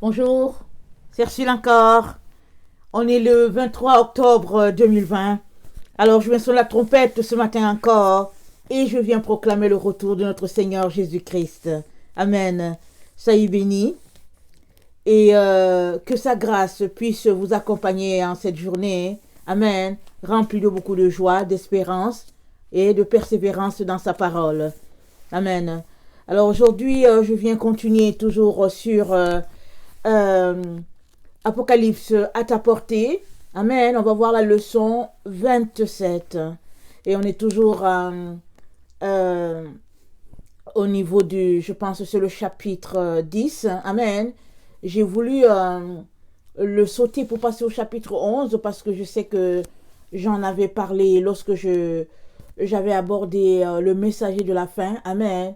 Bonjour, c'est Ursule encore. On est le 23 octobre 2020. Alors je viens sur la trompette ce matin encore et je viens proclamer le retour de notre Seigneur Jésus-Christ. Amen. Soyez bénis et que sa grâce puisse vous accompagner en cette journée. Amen. Rempli de beaucoup de joie, d'espérance et de persévérance dans sa parole. Amen. Alors aujourd'hui, je viens continuer toujours sur euh, Apocalypse à ta portée. Amen. On va voir la leçon 27. Et on est toujours euh, au niveau du, je pense que c'est le chapitre 10. Amen. J'ai voulu le sauter pour passer au chapitre 11 parce que je sais que j'en avais parlé lorsque j'avais abordé le messager de la fin. Amen.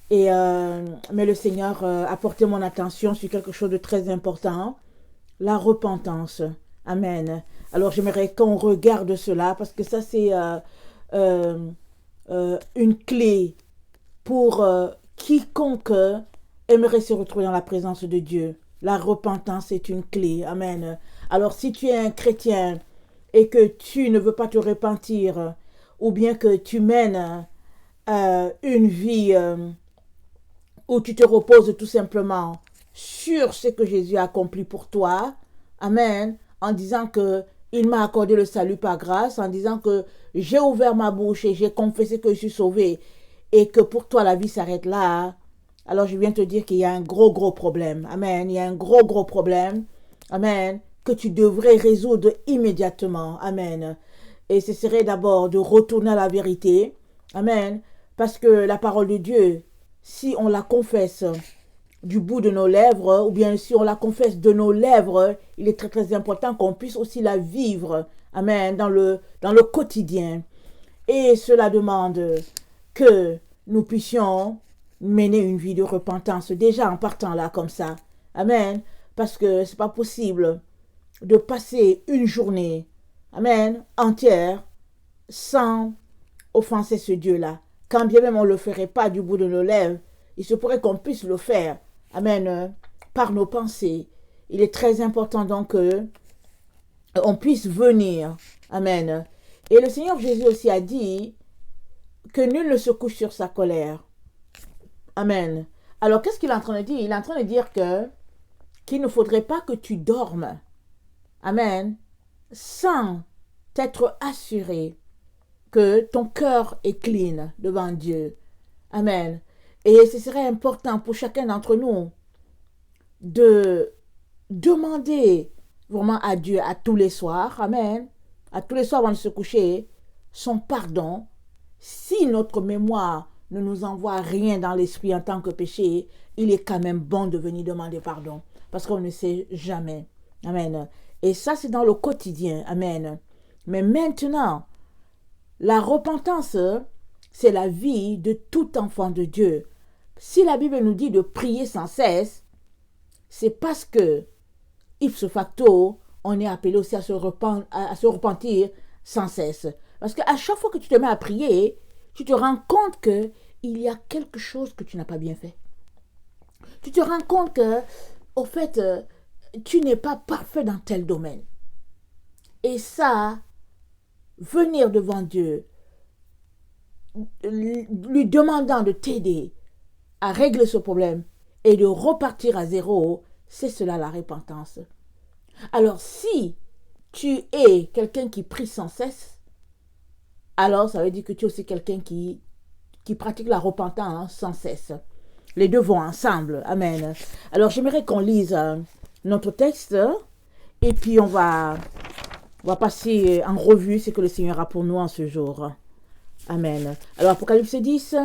Mais le Seigneur a porté mon attention sur quelque chose de très important, la repentance. Amen. Alors j'aimerais qu'on regarde cela parce que ça c'est euh, une clé pour quiconque aimerait se retrouver dans la présence de Dieu. La repentance est une clé. Amen. Alors si tu es un chrétien et que tu ne veux pas te repentir ou bien que tu mènes une vie où tu te reposes tout simplement sur ce que Jésus a accompli pour toi. Amen. En disant que il m'a accordé le salut par grâce, en disant que j'ai ouvert ma bouche et j'ai confessé que je suis sauvé et que pour toi la vie s'arrête là. Alors je viens te dire qu'il y a un gros problème. Amen. Il y a un gros problème. Amen. Que tu devrais résoudre immédiatement. Amen. Et ce serait d'abord de retourner à la vérité. Amen. Parce que la parole de Dieu, si on la confesse du bout de nos lèvres, ou bien si on la confesse de nos lèvres, il est très important qu'on puisse aussi la vivre, amen, dans le quotidien. Et cela demande que nous puissions mener une vie de repentance, déjà en partant là comme ça, amen, parce que c'est pas possible de passer une journée, amen, entière, sans offenser ce Dieu-là. Quand bien même on ne le ferait pas du bout de nos lèvres, il se pourrait qu'on puisse le faire, amen, par nos pensées. Il est très important donc qu'on puisse venir, amen. Et le Seigneur Jésus aussi a dit que nul ne se couche sur sa colère. Amen. Alors qu'est-ce qu'il est en train de dire? Il est en train de dire qu'il ne faudrait pas que tu dormes, amen, sans t'être assuré que ton cœur est clean devant Dieu. Amen. Et ce serait important pour chacun d'entre nous de demander vraiment à Dieu à tous les soirs, amen, à tous les soirs avant de se coucher, son pardon. Si notre mémoire ne nous envoie rien dans l'esprit en tant que péché, il est quand même bon de venir demander pardon, parce qu'on ne sait jamais. Amen. Et ça, c'est dans le quotidien. Amen. Mais maintenant, la repentance, c'est la vie de tout enfant de Dieu. Si la Bible nous dit de prier sans cesse, c'est parce que, ipso facto, on est appelé aussi à se repentir sans cesse. Parce qu'à chaque fois que tu te mets à prier, tu te rends compte qu'il y a quelque chose que tu n'as pas bien fait. Tu te rends compte que, au fait, tu n'es pas parfait dans tel domaine. Et ça, venir devant Dieu, lui demandant de t'aider à régler ce problème et de repartir à zéro, c'est cela la repentance. Alors si tu es quelqu'un qui prie sans cesse, alors ça veut dire que tu es aussi quelqu'un qui pratique la repentance sans cesse. Les deux vont ensemble. Amen. Alors j'aimerais qu'on lise notre texte et puis on va passer en revue ce que le Seigneur a pour nous en ce jour. Amen. Alors Apocalypse 10,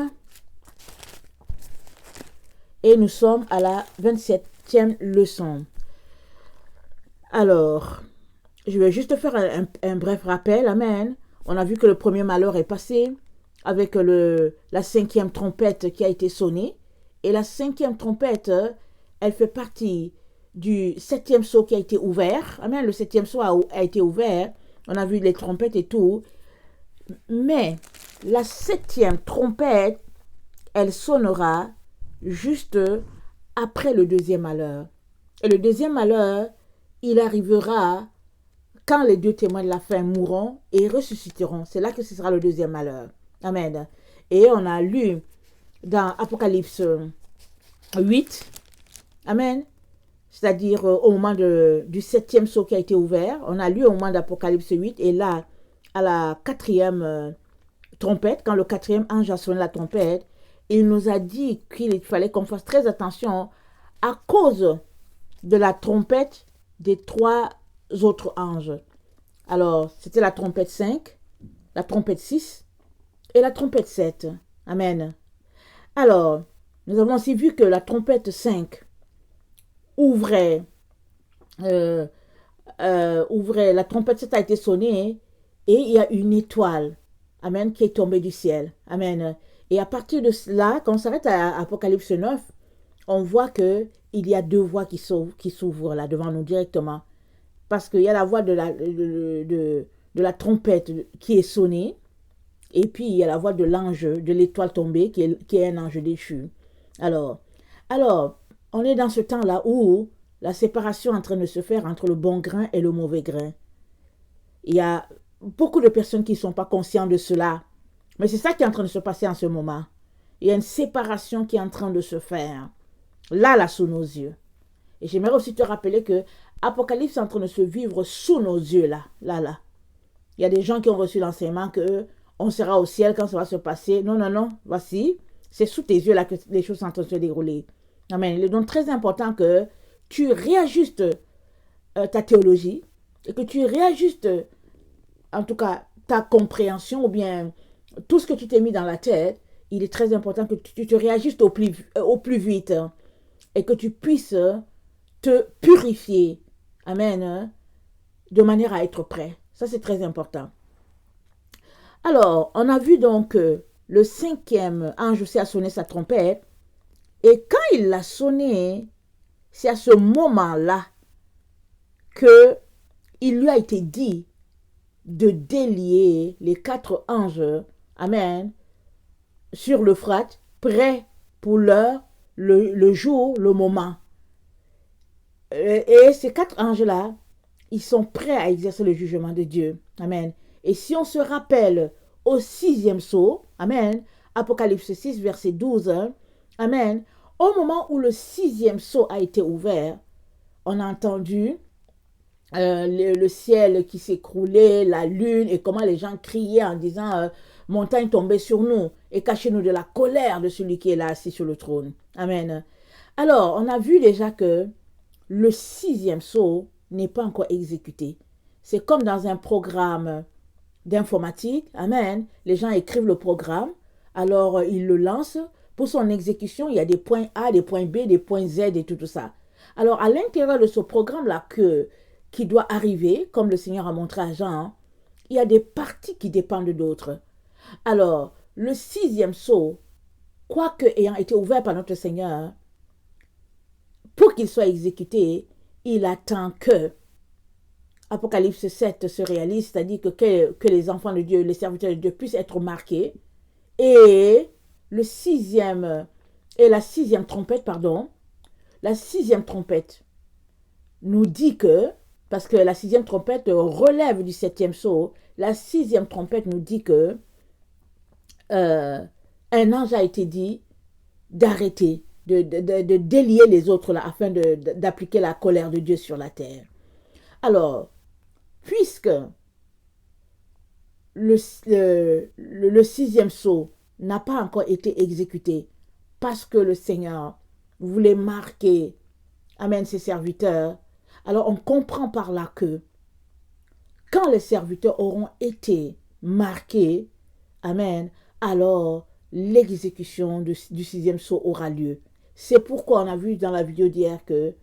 et nous sommes à la 27e leçon. Alors, je vais juste faire un bref rappel. Amen. On a vu que le premier malheur est passé avec la 5e trompette qui a été sonnée. Et la 5e trompette, elle fait partie du 7e sceau qui a été ouvert. Amen. Le 7e sceau a été ouvert. On a vu les trompettes et tout. Mais la 7e trompette, elle sonnera juste après le deuxième malheur. Et le deuxième malheur, il arrivera quand les deux témoins de la fin mourront et ressusciteront. C'est là que ce sera le deuxième malheur. Amen. Et on a lu dans Apocalypse 8, Amen, c'est-à-dire au moment du septième sceau qui a été ouvert, on a lu au moment d'Apocalypse 8, et là, à la quatrième trompette, quand le quatrième ange a sonné la trompette, il nous a dit qu'il fallait qu'on fasse très attention à cause de la trompette des trois autres anges. Alors, c'était la trompette 5, la trompette 6 et la trompette 7. Amen. Alors, nous avons aussi vu que la trompette 5 ouvrait, la trompette 7 a été sonnée et il y a une étoile, amen, qui est tombée du ciel. Amen. Et à partir de cela, quand on s'arrête à Apocalypse 9, on voit que il y a deux voix qui s'ouvrent là devant nous directement. Parce qu'il y a la voix de la trompette qui est sonnée, et puis il y a la voix de l'ange, de l'étoile tombée, qui est un ange déchu. Alors, on est dans ce temps-là où la séparation est en train de se faire entre le bon grain et le mauvais grain. Il y a beaucoup de personnes qui ne sont pas conscientes de cela, mais c'est ça qui est en train de se passer en ce moment. Il y a une séparation qui est en train de se faire, là, sous nos yeux. Et j'aimerais aussi te rappeler que Apocalypse est en train de se vivre sous nos yeux, là. Il y a des gens qui ont reçu l'enseignement que on sera au ciel quand ça va se passer. Non, voici, c'est sous tes yeux là que les choses sont en train de se dérouler. Amen. Il est donc très important que tu réajustes ta théologie et que tu réajustes, en tout cas, ta compréhension ou bien tout ce que tu t'es mis dans la tête. Il est très important que tu te réajustes au plus vite et que tu puisses te purifier. Amen. De manière à être prêt. Ça, c'est très important. Alors, on a vu donc le cinquième ange aussi a sonné sa trompette. Et quand il l'a sonné, c'est à ce moment-là que il lui a été dit de délier les quatre anges, amen, sur l'Euphrate, prêts pour l'heure, le jour, le moment. Et ces quatre anges-là, ils sont prêts à exercer le jugement de Dieu. Amen. Et si on se rappelle au sixième sceau, amen, Apocalypse 6, verset 12, amen, au moment où le sixième sceau a été ouvert, on a entendu le ciel qui s'écroulait, la lune, et comment les gens criaient en disant montagne tombée sur nous et cachez-nous de la colère de celui qui est là assis sur le trône. Amen. Alors, on a vu déjà que le sixième sceau n'est pas encore exécuté. C'est comme dans un programme d'informatique. Amen. Les gens écrivent le programme, alors ils le lancent. Pour son exécution, il y a des points A, des points B, des points Z et tout ça. Alors, à l'intérieur de ce programme-là qui doit arriver, comme le Seigneur a montré à Jean, il y a des parties qui dépendent d'autres. Alors, le sixième sceau, quoique ayant été ouvert par notre Seigneur, pour qu'il soit exécuté, il attend que Apocalypse 7 se réalise, c'est-à-dire que les enfants de Dieu, les serviteurs de Dieu puissent être marqués. Et la sixième trompette nous dit que, parce que la sixième trompette relève du septième sceau, la sixième trompette nous dit que un ange a été dit d'arrêter, de délier les autres là, afin d'appliquer la colère de Dieu sur la terre. Alors, puisque le sixième sceau n'a pas encore été exécuté, parce que le Seigneur voulait marquer, amen, ses serviteurs, alors on comprend par là que quand les serviteurs auront été marqués, amen, alors l'exécution du sixième sceau aura lieu. C'est pourquoi on a vu dans la vidéo d'hier que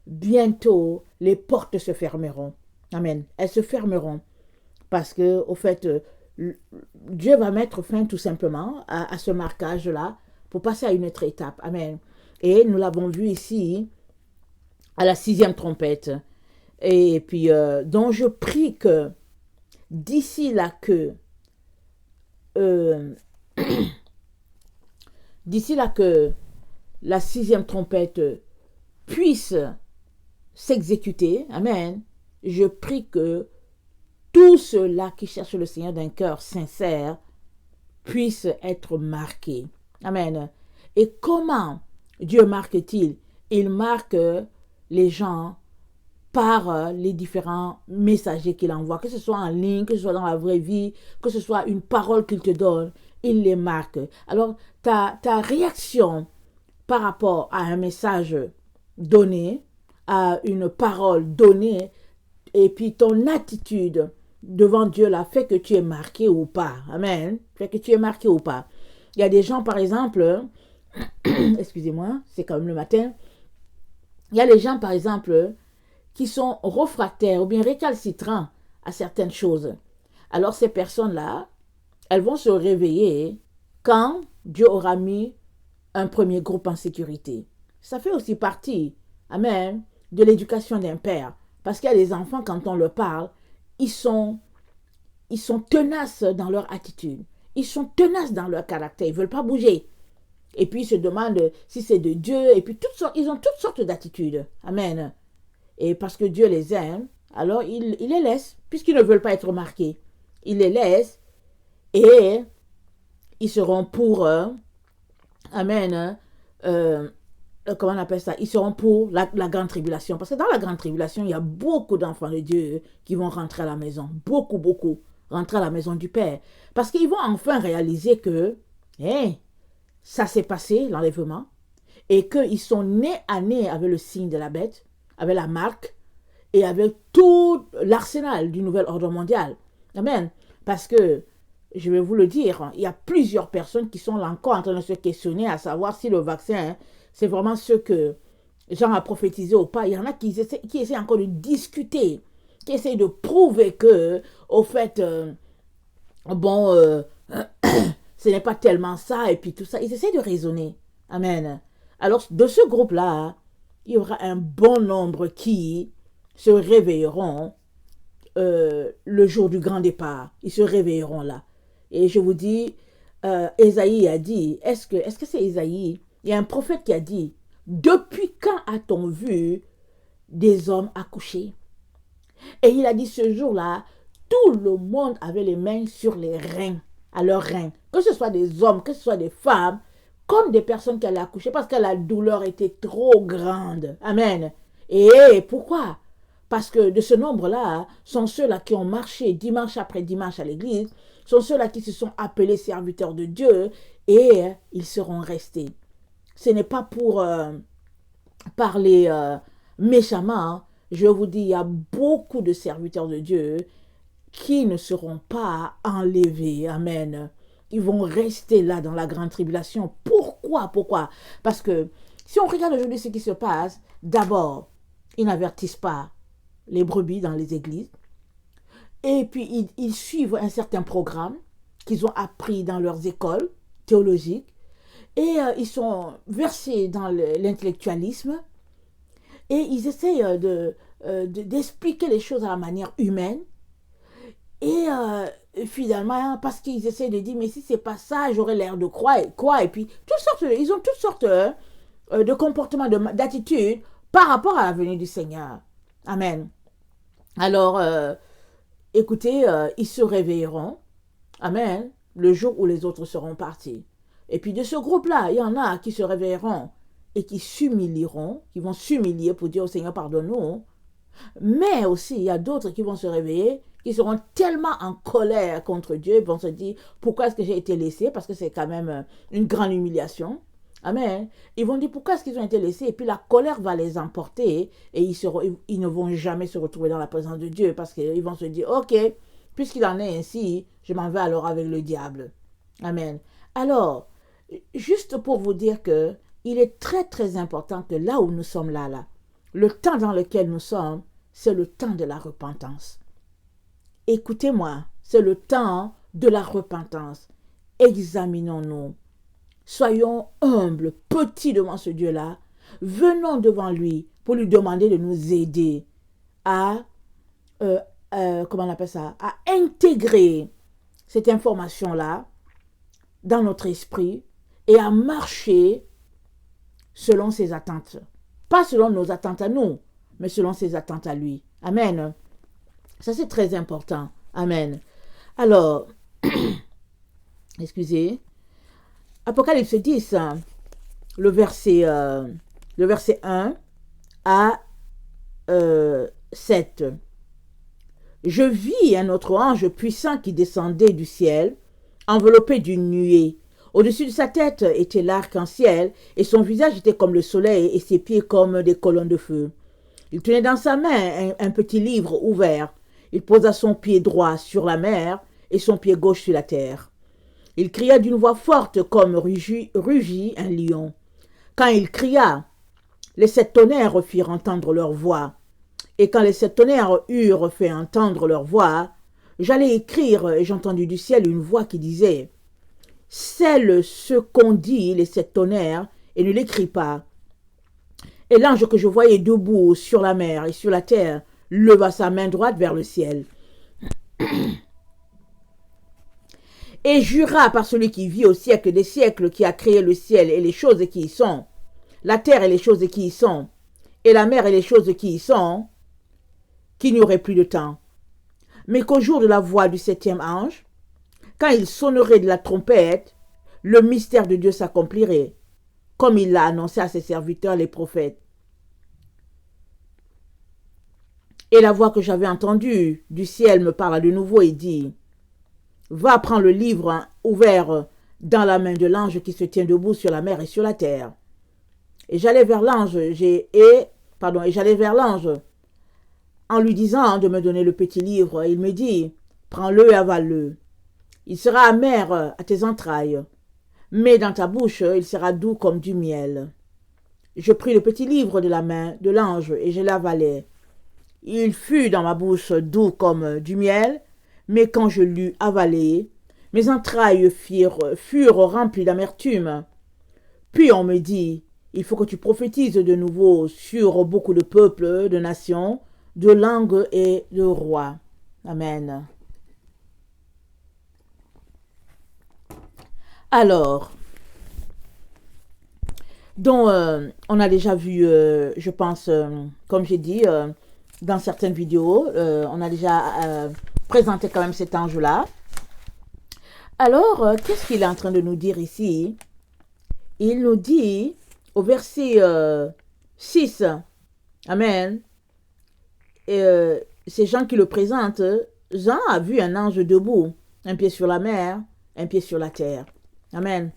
bientôt les portes se fermeront. Amen. Elles se fermeront parce que, au fait, Dieu va mettre fin tout simplement à ce marquage-là pour passer à une autre étape. Amen. Et nous l'avons vu ici à la sixième trompette. Et puis, donc je prie que d'ici là que la sixième trompette puisse s'exécuter. Amen. Je prie que tous ceux-là qui cherchent le Seigneur d'un cœur sincère puissent être marqués. Amen. Et comment Dieu marque-t-il? Il marque les gens par les différents messagers qu'il envoie, que ce soit en ligne, que ce soit dans la vraie vie, que ce soit une parole qu'il te donne, il les marque. Alors, ta réaction par rapport à un message donné, à une parole donnée, et puis ton attitude devant Dieu là fait que tu es marqué ou pas. Amen. Fait que tu es marqué ou pas. Il y a des gens, par exemple, excusez-moi, c'est quand même le matin, il y a des gens, par exemple, qui sont réfractaires ou bien récalcitrants à certaines choses. Alors ces personnes-là, elles vont se réveiller quand Dieu aura mis un premier groupe en sécurité. Ça fait aussi partie, amen, de l'éducation d'un père. Parce qu'il y a des enfants, quand on leur parle, ils sont tenaces dans leur attitude. Ils sont tenaces dans leur caractère. Ils ne veulent pas bouger. Et puis ils se demandent si c'est de Dieu. Et puis ils ont toutes sortes d'attitudes. Amen. Et parce que Dieu les aime, alors il les laisse, puisqu'ils ne veulent pas être marqués. Il les laisse et ils seront pour, amen, comment on appelle ça? Ils seront pour la grande tribulation. Parce que dans la grande tribulation, il y a beaucoup d'enfants de Dieu qui vont rentrer à la maison. Beaucoup, beaucoup. Rentrer à la maison du Père. Parce qu'ils vont enfin réaliser que, ça s'est passé, l'enlèvement, et qu'ils sont nés à nez avec le signe de la bête, avec la marque, et avec tout l'arsenal du nouvel ordre mondial. Amen. Parce que, je vais vous le dire, il y a plusieurs personnes qui sont là encore en train de se questionner à savoir si le vaccin, c'est vraiment ce que Jean a prophétisé ou pas. Il y en a qui essaient encore de discuter, qui essaient de prouver que, au fait, ce n'est pas tellement ça, et puis tout ça. Ils essaient de raisonner. Amen. Alors, de ce groupe-là, il y aura un bon nombre qui se réveilleront le jour du grand départ. Ils se réveilleront là. Et je vous dis, Ésaïe a dit, est-ce que c'est Ésaïe? Il y a un prophète qui a dit, depuis quand a-t-on vu des hommes accoucher? Et il a dit ce jour-là, tout le monde avait les mains sur les reins, à leurs reins. Que ce soit des hommes, que ce soit des femmes, comme des personnes qui allaient accoucher, parce que la douleur était trop grande. Amen. Et pourquoi? Parce que de ce nombre-là, sont ceux-là qui ont marché dimanche après dimanche à l'église, sont ceux-là qui se sont appelés serviteurs de Dieu, et ils seront restés. Ce n'est pas pour parler méchamment. Je vous dis, il y a beaucoup de serviteurs de Dieu qui ne seront pas enlevés. Amen. Ils vont rester là dans la grande tribulation. Pourquoi? Parce que si on regarde aujourd'hui ce qui se passe, d'abord, ils n'avertissent pas les brebis dans les églises. Et puis, ils suivent un certain programme qu'ils ont appris dans leurs écoles théologiques. Et ils sont versés dans l'intellectualisme. Et ils essayent d'expliquer les choses à la manière humaine. Et finalement, parce qu'ils essaient de dire, mais si c'est pas ça, j'aurais l'air de croire. Et puis, ils ont toutes sortes de comportements, d'attitudes par rapport à la venue du Seigneur. Amen. Alors, écoutez, ils se réveilleront. Amen. Le jour où les autres seront partis. Et puis de ce groupe-là, il y en a qui se réveilleront et qui s'humilieront, qui vont s'humilier pour dire au Seigneur, pardonne-nous. Mais aussi, il y a d'autres qui vont se réveiller, qui seront tellement en colère contre Dieu, ils vont se dire, pourquoi est-ce que j'ai été laissé? Parce que c'est quand même une grande humiliation. Amen. Ils vont dire, pourquoi est-ce qu'ils ont été laissés? Et puis la colère va les emporter et ils ne vont jamais se retrouver dans la présence de Dieu parce qu'ils vont se dire, ok, puisqu'il en est ainsi, je m'en vais alors avec le diable. Amen. Alors, juste pour vous dire que il est très très important que là où nous sommes là, le temps dans lequel nous sommes, c'est le temps de la repentance. Écoutez-moi, c'est le temps de la repentance. Examinons-nous. Soyons humbles, petits devant ce Dieu-là. Venons devant lui pour lui demander de nous aider à, comment on appelle ça, à intégrer cette information-là dans notre esprit et à marcher selon ses attentes. Pas selon nos attentes à nous, mais selon ses attentes à lui. Amen. Ça, c'est très important. Amen. Alors, excusez, Apocalypse 10, le verset 1 à 7. Je vis un autre ange puissant qui descendait du ciel, enveloppé d'une nuée. Au-dessus de sa tête était l'arc-en-ciel, et son visage était comme le soleil, et ses pieds comme des colonnes de feu. Il tenait dans sa main un petit livre ouvert. Il posa son pied droit sur la mer, et son pied gauche sur la terre. Il cria d'une voix forte comme rugit un lion. Quand il cria, les 7 tonnerres firent entendre leur voix. Et quand les 7 tonnerres eurent fait entendre leur voix, j'allais écrire, et j'ai entendu du ciel une voix qui disait « Scelle ce qu'ont dit les 7 tonnerres, et ne l'écris pas. » Et l'ange que je voyais debout sur la mer et sur la terre leva sa main droite vers le ciel. Et jura par celui qui vit au siècle des siècles, qui a créé le ciel et les choses qui y sont, la terre et les choses qui y sont, et la mer et les choses qui y sont, qu'il n'y aurait plus de temps. Mais qu'au jour de la voix du 7e ange, quand il sonnerait de la trompette, le mystère de Dieu s'accomplirait, comme il l'a annoncé à ses serviteurs les prophètes. Et la voix que j'avais entendue du ciel me parla de nouveau et dit « Va prendre le livre ouvert dans la main de l'ange qui se tient debout sur la mer et sur la terre. » Et j'allais vers l'ange, en lui disant de me donner le petit livre. Il me dit « Prends-le et avale-le. Il sera amer à tes entrailles, mais dans ta bouche, il sera doux comme du miel. » Je pris le petit livre de la main de l'ange et je l'avalai. Il fut dans ma bouche doux comme du miel, mais quand je l'eus avalé, mes entrailles furent remplies d'amertume. Puis on me dit, il faut que tu prophétises de nouveau sur beaucoup de peuples, de nations, de langues et de rois. Amen. Alors, on a déjà vu, je pense, comme j'ai dit, dans certaines vidéos, on a déjà présenté quand même cet ange-là. Alors, qu'est-ce qu'il est en train de nous dire ici? Il nous dit, au verset 6, Amen, ces gens qui le présentent, Jean a vu un ange debout, un pied sur la mer, un pied sur la terre. Amen.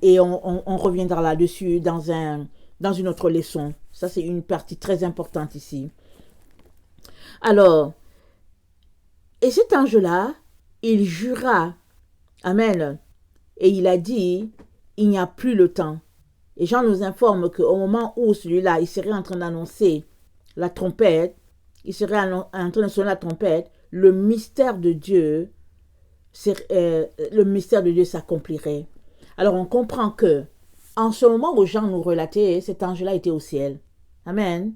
Et on reviendra là-dessus dans une autre leçon. Ça, c'est une partie très importante ici. Alors, et cet ange-là, il jura, Amen, et il a dit, il n'y a plus le temps. Et Jean nous informe qu'au moment où celui-là, il serait en train d'annoncer la trompette, il serait en train de sonner la trompette, le mystère de Dieu s'accomplirait. Alors on comprend que, en ce moment où Jean nous relatait, cet ange-là était au ciel. Amen.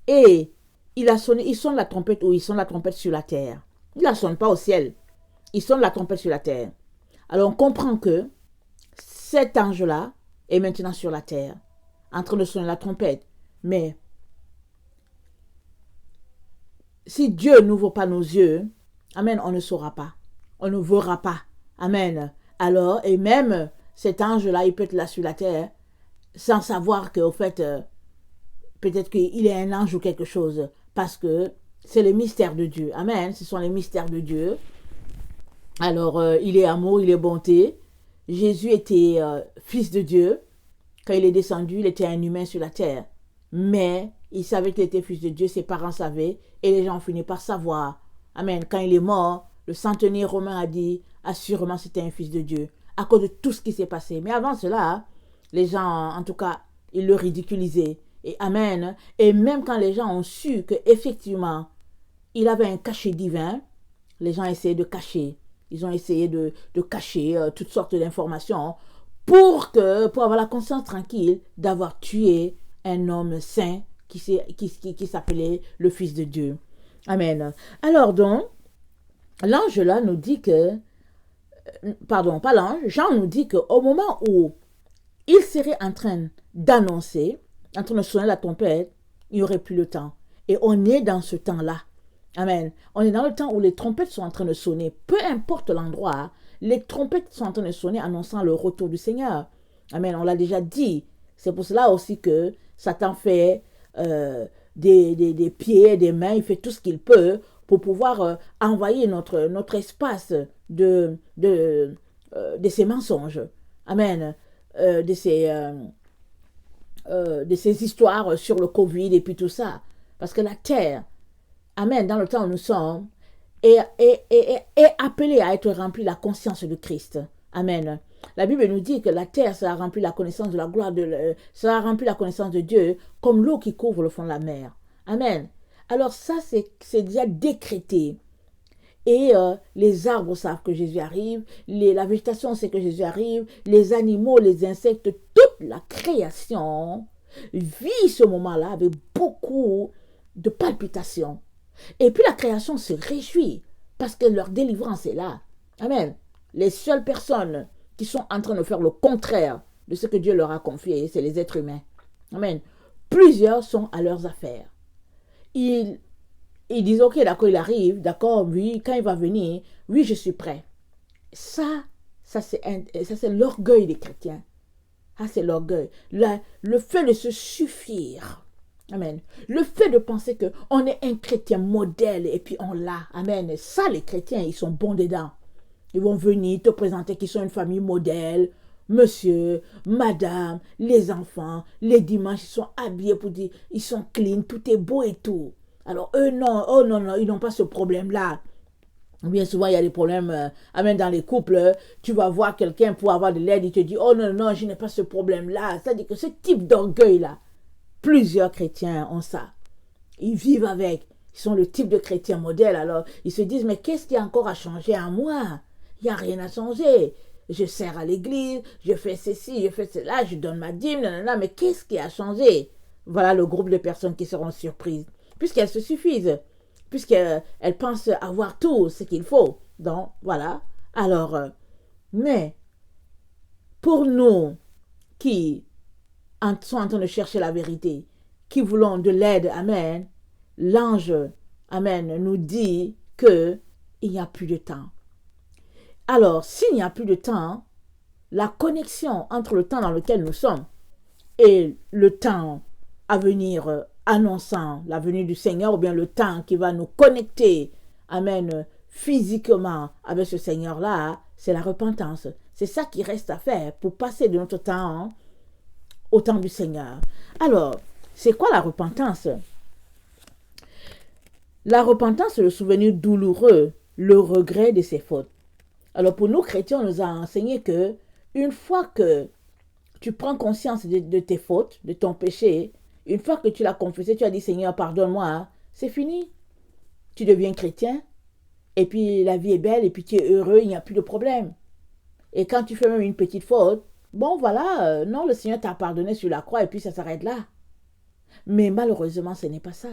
Et il sonne la trompette ou il sonne la trompette sur la terre. Il ne la sonne pas au ciel. Il sonne la trompette sur la terre. Alors on comprend que cet ange-là est maintenant sur la terre, en train de sonner la trompette. Mais si Dieu n'ouvre pas nos yeux, Amen, on ne saura pas. On ne verra pas. Amen. Alors, et même cet ange-là, il peut être là sur la terre, sans savoir qu'au fait, peut-être qu'il est un ange ou quelque chose, parce que c'est le mystère de Dieu. Amen. Ce sont les mystères de Dieu. Alors, il est amour, il est bonté. Jésus était fils de Dieu. Quand il est descendu, il était un humain sur la terre. Mais il savait qu'il était fils de Dieu, ses parents savaient, et les gens ont fini par savoir. Amen. Quand il est mort, le centenier romain a dit, assurément c'était un fils de Dieu, à cause de tout ce qui s'est passé. Mais avant cela, les gens, en tout cas, ils le ridiculisaient. Et Amen. Et même quand les gens ont su qu'effectivement, il avait un cachet divin, les gens essayaient de cacher. Ils ont essayé de cacher toutes sortes d'informations pour avoir la conscience tranquille d'avoir tué un homme saint qui s'appelait le Fils de Dieu. Amen. Alors donc, l'ange là nous dit que, pardon, pas l'ange, Jean nous dit qu'au moment où il serait en train d'annoncer, en train de sonner la trompette, il n'y aurait plus le temps. Et on est dans ce temps-là. Amen. On est dans le temps où les trompettes sont en train de sonner. Peu importe l'endroit, les trompettes sont en train de sonner annonçant le retour du Seigneur. Amen. On l'a déjà dit. C'est pour cela aussi que Satan fait des pieds, des mains. Il fait tout ce qu'il peut pour pouvoir envahir notre espace de ces mensonges. Amen. De ces histoires sur le Covid et puis tout ça. Parce que la terre, amen, dans le temps où nous sommes, est appelée à être remplie de la conscience de Christ. Amen. La Bible nous dit que la terre sera remplie de la connaissance de la gloire sera remplie de la connaissance de Dieu comme l'eau qui couvre le fond de la mer. Amen. Alors ça, c'est déjà décrété. Et les arbres savent que Jésus arrive, la végétation sait que Jésus arrive, les animaux, les insectes, toute la création vit ce moment-là avec beaucoup de palpitations. Et puis la création se réjouit parce que leur délivrance est là. Amen. Les seules personnes qui sont en train de faire le contraire de ce que Dieu leur a confié, c'est les êtres humains. Amen. Plusieurs sont à leurs affaires. Ils disent, ok, d'accord, il arrive, d'accord, oui, quand il va venir, oui, je suis prêt. Ça c'est l'orgueil des chrétiens. Ah, c'est l'orgueil. Le fait de se suffire. Amen. Le fait de penser qu'on est un chrétien modèle et puis on l'a. Amen. Ça, les chrétiens, ils sont bons dedans. Ils vont venir te présenter qu'ils sont une famille modèle. Monsieur, madame, les enfants, les dimanches, ils sont habillés pour dire, ils sont clean, tout est beau et tout. Alors eux, non, oh non, non, ils n'ont pas ce problème-là. Bien souvent, il y a des problèmes, même dans les couples. Tu vas voir quelqu'un pour avoir de l'aide, il te dit, oh non, non, je n'ai pas ce problème-là. C'est-à-dire que ce type d'orgueil-là, plusieurs chrétiens ont ça. Ils vivent avec. Ils sont le type de chrétien modèle. Alors, ils se disent, mais qu'est-ce qui a encore à changer en moi? Il n'y a rien à changer. Je sers à l'église, je fais ceci, je fais cela, je donne ma dîme, nanana, mais qu'est-ce qui a changé? Voilà le groupe de personnes qui seront surprises. Puisqu'elles se suffisent. Puisqu'elles pensent avoir tout ce qu'il faut. Donc, voilà. Alors, mais, pour nous qui sont en train de chercher la vérité, qui voulons de l'aide, amen, l'ange, amen, nous dit qu'il n'y a plus de temps. Alors, s'il n'y a plus de temps, la connexion entre le temps dans lequel nous sommes et le temps à venir annonçant la venue du Seigneur, ou bien le temps qui va nous connecter, amen, physiquement avec ce Seigneur-là, c'est la repentance. C'est ça qui reste à faire pour passer de notre temps au temps du Seigneur. Alors, c'est quoi la repentance? La repentance, c'est le souvenir douloureux, le regret de ses fautes. Alors, pour nous, chrétiens, on nous a enseigné que une fois que tu prends conscience de tes fautes, de ton péché, une fois que tu l'as confessé, tu as dit, Seigneur, pardonne-moi, c'est fini. Tu deviens chrétien, et puis la vie est belle, et puis tu es heureux, il n'y a plus de problème. Et quand tu fais même une petite faute, bon, voilà, non, le Seigneur t'a pardonné sur la croix, et puis ça s'arrête là. Mais malheureusement, ce n'est pas ça.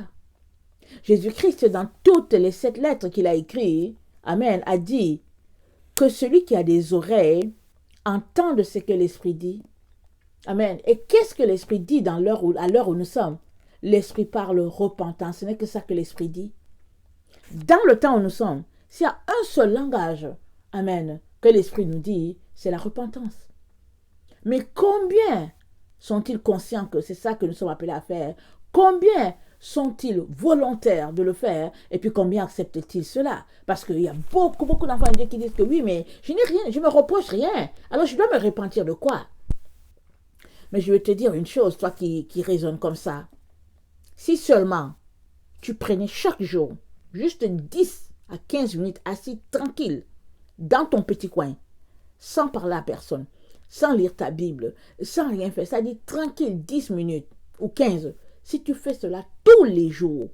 Jésus-Christ, dans toutes les 7 lettres qu'il a écrites, amen, a dit que celui qui a des oreilles entende ce que l'Esprit dit. Amen. Et qu'est-ce que l'Esprit dit à l'heure où nous sommes? L'Esprit parle repentance. Ce n'est que ça que l'Esprit dit. Dans le temps où nous sommes, s'il y a un seul langage, amen, que l'Esprit nous dit, c'est la repentance. Mais combien sont-ils conscients que c'est ça que nous sommes appelés à faire? Combien sont-ils volontaires de le faire? Et puis combien acceptent-ils cela? Parce qu'il y a beaucoup d'enfants de Dieu qui disent que oui, mais je n'ai rien, je ne me reproche rien. Alors je dois me repentir de quoi? Mais je vais te dire une chose, toi qui raisonnes comme ça. Si seulement tu prenais chaque jour juste 10 à 15 minutes assis tranquille dans ton petit coin, sans parler à personne, sans lire ta Bible, sans rien faire, ça dit tranquille 10 minutes ou 15. Si tu fais cela tous les jours,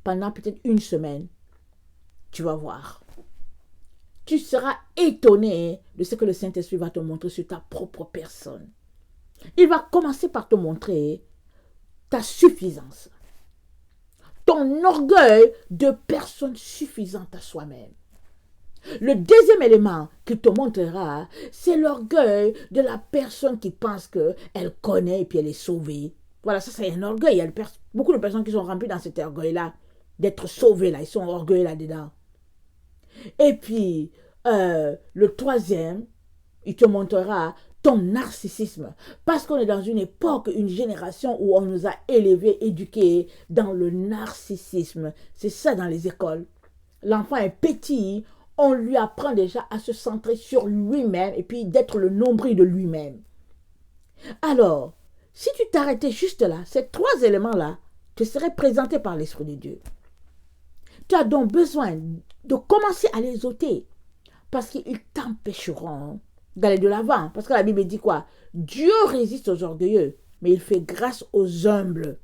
pendant peut-être une semaine, tu vas voir. Tu seras étonné de ce que le Saint-Esprit va te montrer sur ta propre personne. Il va commencer par te montrer ta suffisance. Ton orgueil de personne suffisante à soi-même. Le deuxième élément qu'il te montrera, c'est l'orgueil de la personne qui pense qu'elle connaît et puis elle est sauvée. Voilà, ça c'est un orgueil. Il y a beaucoup de personnes qui sont remplies dans cet orgueil-là, d'être sauvées là, ils sont orgueilleux là-dedans. Et puis, le troisième, il te montrera ton narcissisme. Parce qu'on est dans une époque, une génération où on nous a élevés, éduqués dans le narcissisme. C'est ça dans les écoles. L'enfant est petit, on lui apprend déjà à se centrer sur lui-même et puis d'être le nombril de lui-même. Alors, si tu t'arrêtais juste là, ces trois éléments-là te seraient présentés par l'Esprit de Dieu. Tu as donc besoin de commencer à les ôter parce qu'ils t'empêcheront d'aller de l'avant. Parce que la Bible dit quoi? Dieu résiste aux orgueilleux, mais il fait grâce aux humbles.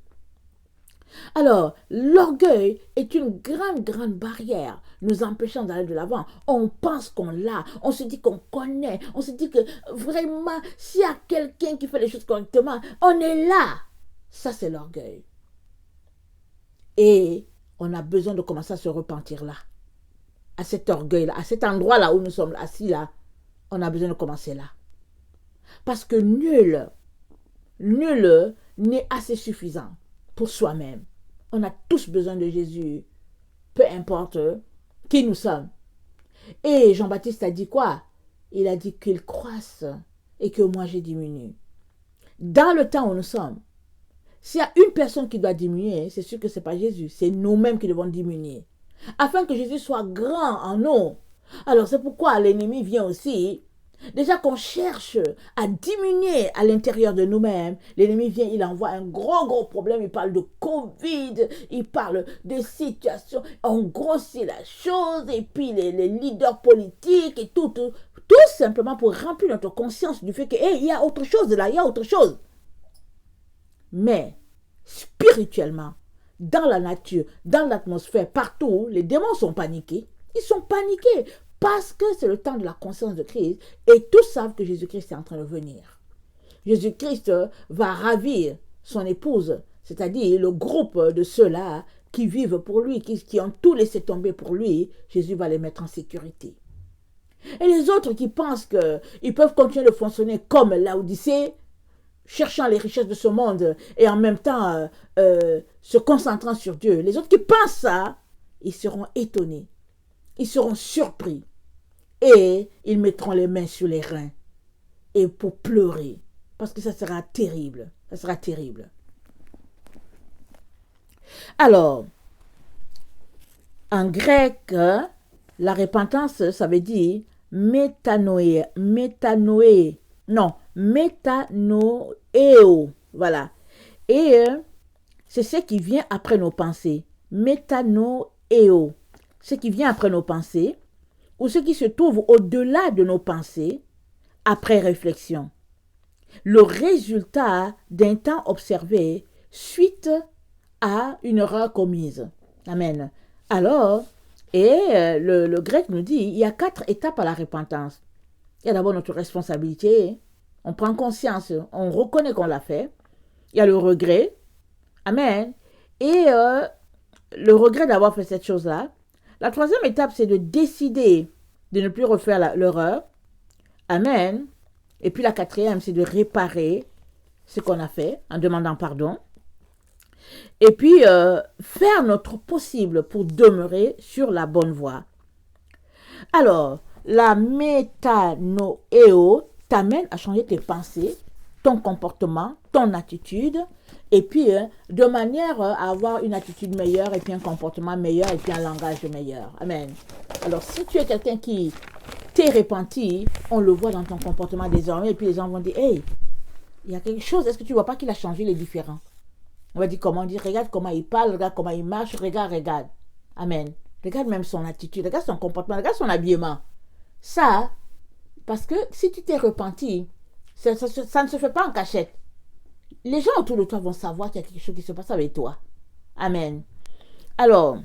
Alors, l'orgueil est une grande barrière nous empêchant d'aller de l'avant. On pense qu'on l'a, on se dit qu'on connaît, on se dit que vraiment, s'il y a quelqu'un qui fait les choses correctement, on est là. Ça, c'est l'orgueil. Et on a besoin de commencer à se repentir là. À cet orgueil-là, à cet endroit-là où nous sommes assis là, on a besoin de commencer là. Parce que nul n'est assez suffisant pour soi-même. On a tous besoin de Jésus, peu importe qui nous sommes. Et Jean-Baptiste a dit quoi? Il a dit qu'il croisse et que moi j'ai diminué. Dans le temps où nous sommes, s'il y a une personne qui doit diminuer, c'est sûr que ce n'est pas Jésus, c'est nous-mêmes qui devons diminuer. Afin que Jésus soit grand en nous. Alors c'est pourquoi l'ennemi vient aussi. Déjà qu'on cherche à diminuer à l'intérieur de nous-mêmes, l'ennemi vient, il envoie un gros problème, il parle de Covid, il parle de situations, on grossit la chose, et puis les leaders politiques et tout simplement pour remplir notre conscience du fait que, hey, il y a autre chose là, il y a autre chose. Mais, spirituellement, dans la nature, dans l'atmosphère, partout, les démons sont paniqués. Ils sont paniqués parce que c'est le temps de la conscience de Christ et tous savent que Jésus-Christ est en train de venir. Jésus-Christ va ravir son épouse, c'est-à-dire le groupe de ceux-là qui vivent pour lui, qui ont tout laissé tomber pour lui. Jésus va les mettre en sécurité. Et les autres qui pensent qu'ils peuvent continuer de fonctionner comme Laodicée, cherchant les richesses de ce monde et en même temps se concentrant sur Dieu. Les autres qui pensent ça, ils seront étonnés, ils seront surpris et ils mettront les mains sur les reins et pour pleurer parce que ça sera terrible, ça sera terrible. Alors, en grec, la repentance, ça veut dire métanoé, voilà. Et c'est ce qui vient après nos pensées. Métanoéo, ce qui vient après nos pensées, ou ce qui se trouve au-delà de nos pensées, après réflexion. Le résultat d'un temps observé suite à une erreur commise. Amen. Alors, le grec nous dit, il y a 4 étapes à la repentance. Il y a d'abord notre responsabilité, on prend conscience, on reconnaît qu'on l'a fait. Il y a le regret, amen, et le regret d'avoir fait cette chose-là. La 3e étape, c'est de décider de ne plus refaire l'erreur, amen. Et puis la 4e, c'est de réparer ce qu'on a fait en demandant pardon. Et puis, faire notre possible pour demeurer sur la bonne voie. Alors, la métanoéo t'amène à changer tes pensées, ton comportement, ton attitude, et puis de manière à avoir une attitude meilleure, et puis un comportement meilleur, et puis un langage meilleur. Amen. Alors, si tu es quelqu'un qui t'est repenti, on le voit dans ton comportement désormais, et puis les gens vont dire, hey, il y a quelque chose, est-ce que tu ne vois pas qu'il a changé, il est différent? On va dire comment dire, regarde comment il parle, regarde comment il marche, regarde. Amen. Regarde même son attitude, regarde son comportement, regarde son habillement. Ça, parce que si tu t'es repenti, ça ne se fait pas en cachette. Les gens autour de toi vont savoir qu'il y a quelque chose qui se passe avec toi. Amen. Alors,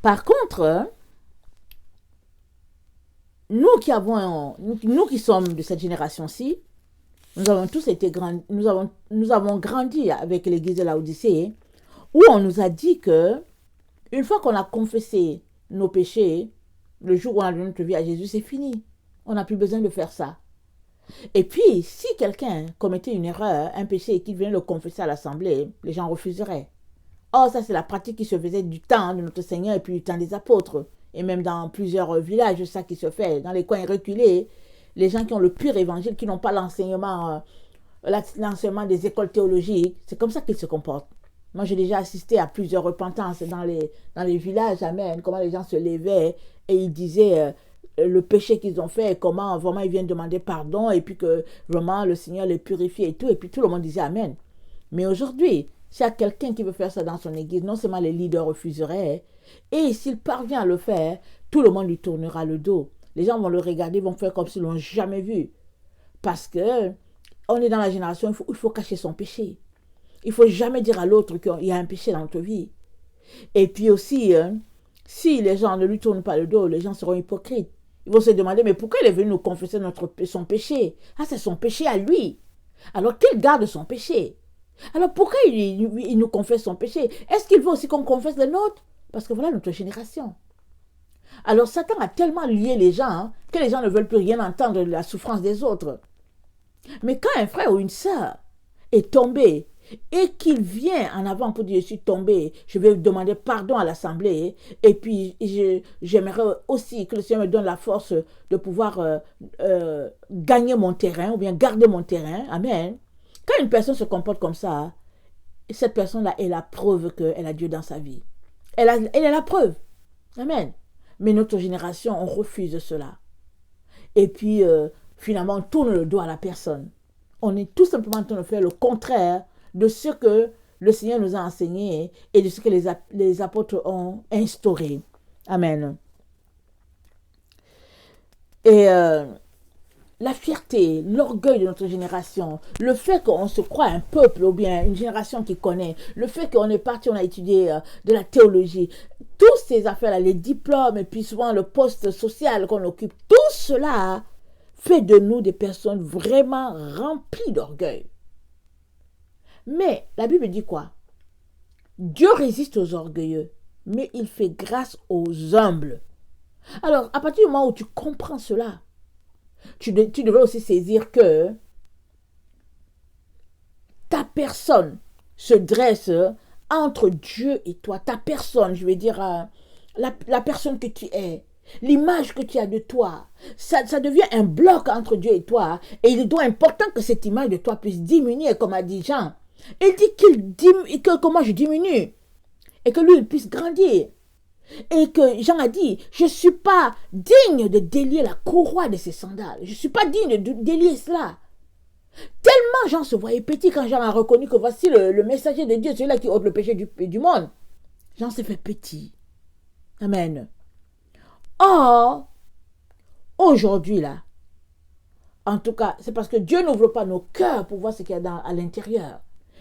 par contre, nous qui sommes de cette génération-ci, nous avons tous été nous avons grandi avec l'église de Laodicée, où on nous a dit que une fois qu'on a confessé nos péchés, le jour où on a donné notre vie à Jésus, c'est fini. On n'a plus besoin de faire ça. Et puis, si quelqu'un commettait une erreur, un péché, et qu'il venait le confesser à l'assemblée, les gens refuseraient. Or, ça, c'est la pratique qui se faisait du temps de notre Seigneur et puis du temps des apôtres. Et même dans plusieurs villages, ça qui se fait. Dans les coins reculés, les gens qui ont le pur évangile, qui n'ont pas l'enseignement des écoles théologiques, c'est comme ça qu'ils se comportent. Moi, j'ai déjà assisté à plusieurs repentances dans les villages, amen, comment les gens se levaient et ils disaient le péché qu'ils ont fait et comment vraiment ils viennent demander pardon et puis que vraiment le Seigneur les purifie et puis tout le monde disait amen. Mais aujourd'hui, s'il y a quelqu'un qui veut faire ça dans son église, non seulement les leaders refuseraient, et s'il parvient à le faire, tout le monde lui tournera le dos. Les gens vont le regarder, vont faire comme s'ils ne l'ont jamais vu. Parce que on est dans la génération où il faut cacher son péché. Il ne faut jamais dire à l'autre qu'il y a un péché dans notre vie. Et puis aussi, si les gens ne lui tournent pas le dos, les gens seront hypocrites. Ils vont se demander, mais pourquoi il est venu nous confesser son péché? Ah, c'est son péché à lui. Alors qu'il garde son péché. Alors pourquoi il nous confesse son péché? Est-ce qu'il veut aussi qu'on confesse le nôtre? Parce que voilà notre génération. Alors Satan a tellement lié les gens que les gens ne veulent plus rien entendre de la souffrance des autres. Mais quand un frère ou une sœur est tombé et qu'il vient en avant pour dire je suis tombé, je vais demander pardon à l'assemblée et puis j'aimerais aussi que le Seigneur me donne la force de pouvoir gagner mon terrain ou bien garder mon terrain, amen. Quand une personne se comporte comme ça, cette personne-là est la preuve qu'elle a Dieu dans sa vie. Elle est la preuve. Amen. Mais notre génération, on refuse cela. Et puis, finalement, on tourne le dos à la personne. On est tout simplement en train de faire le contraire de ce que le Seigneur nous a enseigné et de ce que les apôtres ont instauré. Amen. Et la fierté, l'orgueil de notre génération, le fait qu'on se croit un peuple ou bien une génération qui connaît, le fait qu'on est parti, on a étudié de la théologie, toutes ces affaires-là, les diplômes et puis souvent le poste social qu'on occupe, tout cela fait de nous des personnes vraiment remplies d'orgueil. Mais la Bible dit quoi? Dieu résiste aux orgueilleux, mais il fait grâce aux humbles. Alors, à partir du moment où tu comprends cela, tu devrais aussi saisir que ta personne se dresse entre Dieu et toi. Ta personne, je veux dire, la personne que tu es, l'image que tu as de toi, ça devient un bloc entre Dieu et toi. Et il est important que cette image de toi puisse diminuer, comme a dit Jean. Il dit que moi je diminue et que lui il puisse grandir. Et que Jean a dit, je ne suis pas digne de délier la courroie de ses sandales. Je ne suis pas digne de délier cela. Tellement Jean se voyait petit quand Jean a reconnu que voici le messager de Dieu, celui-là qui ôte le péché du monde. Jean s'est fait petit. Amen. Or, aujourd'hui là, en tout cas, c'est parce que Dieu n'ouvre pas nos cœurs pour voir ce qu'il y a à l'intérieur.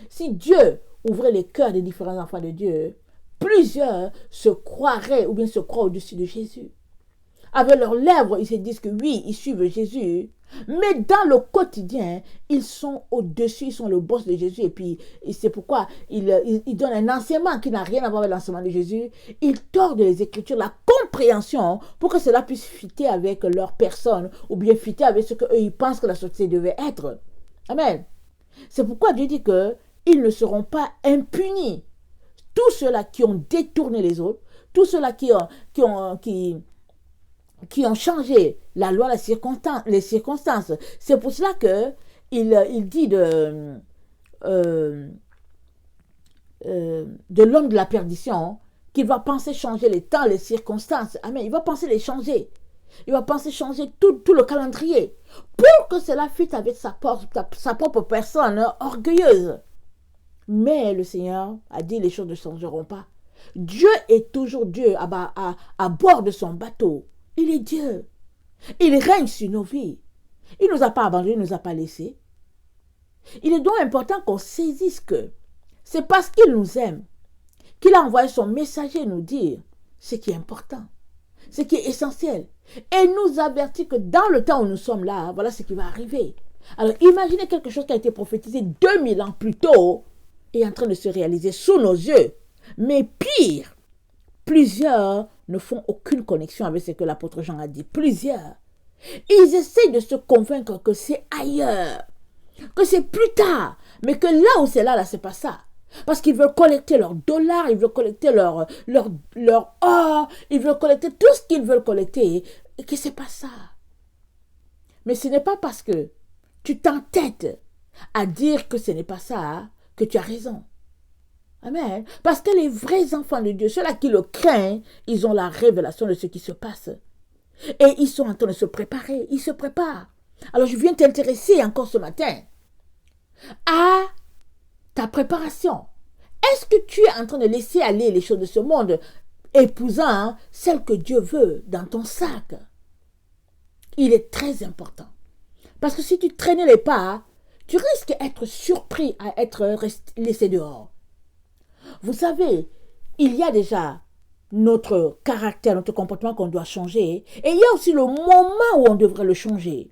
Si Dieu ouvrait les cœurs des différents enfants de Dieu, plusieurs se croiraient ou bien se croient au-dessus de Jésus. Avec leurs lèvres, ils se disent que oui, ils suivent Jésus. Mais dans le quotidien, ils sont au-dessus, ils sont le boss de Jésus. Et puis, c'est pourquoi ils donnent un enseignement qui n'a rien à voir avec l'enseignement de Jésus. Ils tordent les Écritures, la compréhension, pour que cela puisse fitter avec leur personne ou bien fitter avec ce qu'eux, ils pensent que la société devait être. Amen. C'est pourquoi Dieu dit qu'ils ne seront pas impunis. Tous ceux-là qui ont détourné les autres, tous ceux-là qui ont changé la loi, les circonstances. C'est pour cela qu'il dit de l'homme de la perdition qu'il va penser changer les temps, les circonstances. Amen. Il va penser les changer. Il va penser changer tout le calendrier pour que cela fitte avec sa propre personne orgueilleuse. Mais le Seigneur a dit les choses ne changeront pas. Dieu est toujours Dieu à bord de son bateau. Il est Dieu. Il règne sur nos vies. Il ne nous a pas abandonnés, il ne nous a pas laissés. Il est donc important qu'on saisisse que c'est parce qu'il nous aime qu'il a envoyé son messager nous dire ce qui est important, ce qui est essentiel. Et nous avertit que dans le temps où nous sommes là, voilà ce qui va arriver. Alors imaginez quelque chose qui a été prophétisé 2000 ans plus tôt est en train de se réaliser sous nos yeux. Mais plusieurs ne font aucune connexion avec ce que l'apôtre Jean a dit. Plusieurs. Ils essayent de se convaincre que c'est ailleurs, que c'est plus tard, mais que là où c'est là, c'est pas ça. Parce qu'ils veulent collecter leurs dollars, ils veulent collecter leur or, ils veulent collecter tout ce qu'ils veulent collecter, et que c'est pas ça. Mais ce n'est pas parce que tu t'entêtes à dire que ce n'est pas ça que tu as raison. Amen. Parce que les vrais enfants de Dieu, ceux-là qui le craignent, ils ont la révélation de ce qui se passe. Et ils sont en train de se préparer, ils se préparent. Alors je viens t'intéresser encore ce matin à ta préparation. Est-ce que tu es en train de laisser aller les choses de ce monde, épousant celles que Dieu veut dans ton sac? Il est très important. Parce que si tu traînais les pas, tu risques d'être surpris à être laissé dehors. Vous savez, il y a déjà notre caractère, notre comportement qu'on doit changer. Et il y a aussi le moment où on devrait le changer.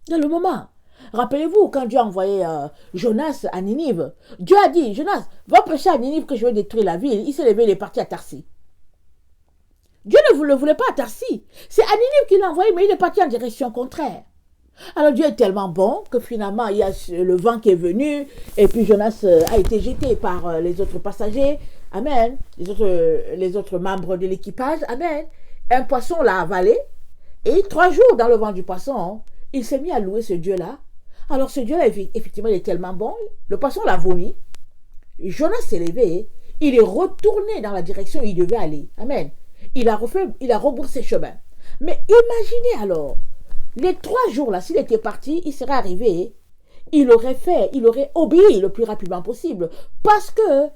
Dans le moment. Rappelez-vous, quand Dieu a envoyé Jonas à Ninive, Dieu a dit, Jonas, va prêcher à Ninive que je vais détruire la ville. Il s'est levé, il est parti à Tarsis. Dieu ne le voulait pas à Tarsis. C'est à Ninive qu'il l'a envoyé, mais il est parti en direction contraire. Alors Dieu est tellement bon que finalement il y a le vent qui est venu et puis Jonas a été jeté par les autres passagers. Amen. Les autres membres de l'équipage. Amen. Un poisson l'a avalé et 3 jours dans le ventre du poisson, il s'est mis à louer ce Dieu-là. Alors ce Dieu-là, effectivement, il est tellement bon. Le poisson l'a vomi. Jonas s'est levé. Il est retourné dans la direction où il devait aller. Amen. Il a rebroussé chemin. Mais imaginez alors, les 3 jours là, s'il était parti, il serait arrivé, il aurait obéi le plus rapidement possible. Parce que,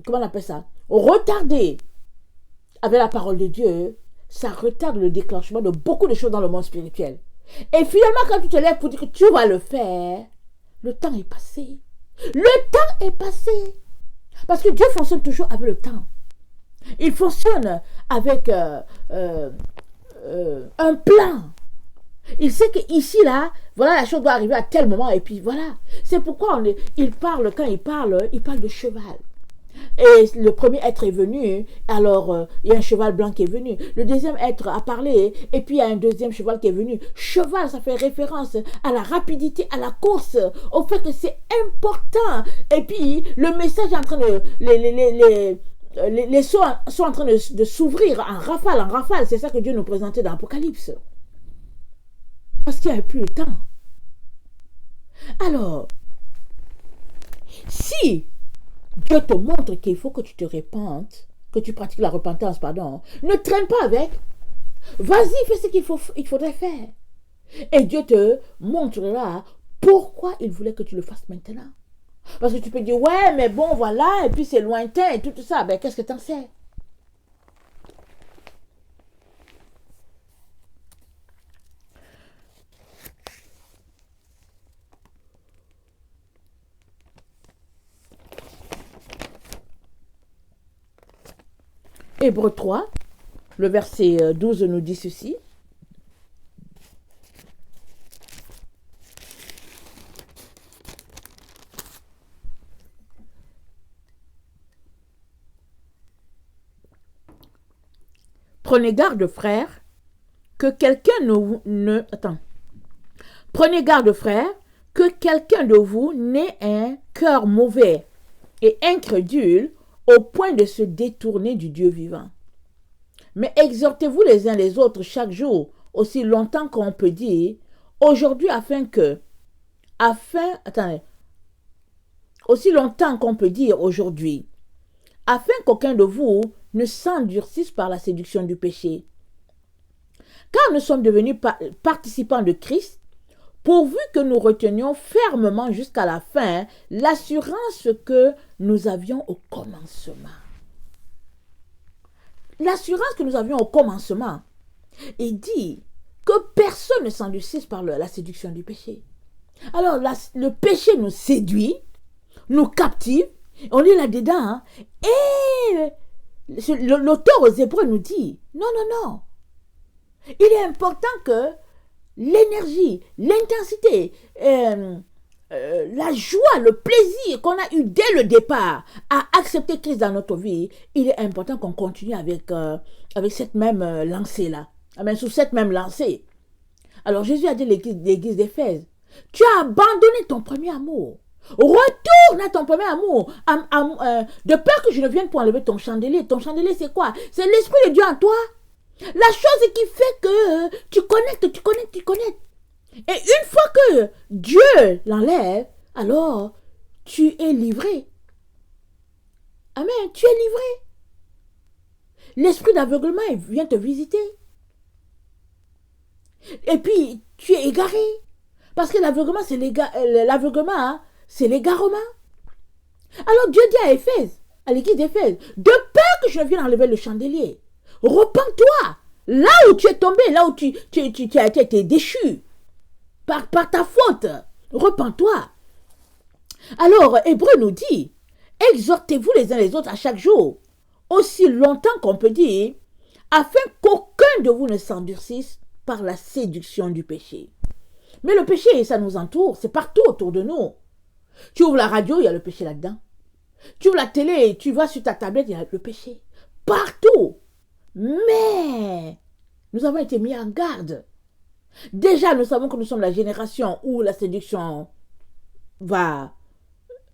comment on appelle ça? Retarder avec la parole de Dieu, ça retarde le déclenchement de beaucoup de choses dans le monde spirituel. Et finalement, quand tu te lèves pour dire que tu vas le faire, le temps est passé. Le temps est passé. Parce que Dieu fonctionne toujours avec le temps. Il fonctionne avec un plan. Il sait qu'ici, là, voilà, la chose doit arriver à tel moment, et puis voilà. C'est pourquoi quand il parle de cheval. Et le premier être est venu, alors il y a un cheval blanc qui est venu. Le deuxième être a parlé, et puis il y a un deuxième cheval qui est venu. Cheval, ça fait référence à la rapidité, à la course, au fait que c'est important. Et puis, le message est en train de... Les sont en train de s'ouvrir en rafale. C'est ça que Dieu nous présentait dans l'Apocalypse. Parce qu'il n'y avait plus le temps. Alors, si Dieu te montre qu'il faut que tu te repentes, que tu pratiques la repentance, pardon, ne traîne pas avec. Vas-y, fais ce qu'il faudrait faire. Et Dieu te montrera pourquoi il voulait que tu le fasses maintenant. Parce que tu peux dire, ouais, mais bon, voilà, et puis c'est lointain et tout ça. Ben, qu'est-ce que t'en sais? Hébreux 3, le verset 12 nous dit ceci. Prenez garde, frères, que quelqu'un Prenez garde, frères, que quelqu'un de vous n'ait un cœur mauvais et incrédule au point de se détourner du Dieu vivant. Mais exhortez-vous les uns les autres chaque jour, aussi longtemps qu'on peut dire, aujourd'hui aussi longtemps qu'on peut dire aujourd'hui, afin qu'aucun de vous ne s'endurcisse par la séduction du péché. Car nous sommes devenus participants de Christ, pourvu que nous retenions fermement jusqu'à la fin l'assurance que nous avions au commencement. L'assurance que nous avions au commencement. Il dit que personne ne s'endurcisse par la séduction du péché. Alors, le péché nous séduit, nous captive, on est là-dedans, hein, et l'auteur aux Hébreux nous dit, non, il est important que l'énergie, l'intensité, la joie, le plaisir qu'on a eu dès le départ à accepter Christ dans notre vie, il est important qu'on continue avec cette même lancée-là. Amen, sous cette même lancée. Alors Jésus a dit à l'église d'Éphèse, tu as abandonné ton premier amour. Retourne à ton premier amour. De peur que je ne vienne pour enlever ton chandelier. Ton chandelier, c'est quoi? C'est l'Esprit de Dieu en toi. La chose qui fait que tu connectes. Et une fois que Dieu l'enlève, alors tu es livré. Amen, tu es livré. L'esprit d'aveuglement vient te visiter. Et puis, tu es égaré. Parce que l'aveuglement, c'est l'égarement. Alors Dieu dit à Éphèse, à l'église d'Éphèse, de peur que je ne vienne enlever le chandelier, repens-toi. Là où tu es tombé, là où tu as été déchu, par ta faute, repens-toi. Alors, Hébreu nous dit, exhortez-vous les uns les autres à chaque jour, aussi longtemps qu'on peut dire, afin qu'aucun de vous ne s'endurcisse par la séduction du péché. Mais le péché, ça nous entoure, c'est partout autour de nous. Tu ouvres la radio, il y a le péché là-dedans. Tu ouvres la télé, tu vas sur ta tablette, il y a le péché. Partout. Mais nous avons été mis en garde. Déjà, nous savons que nous sommes la génération où la séduction va...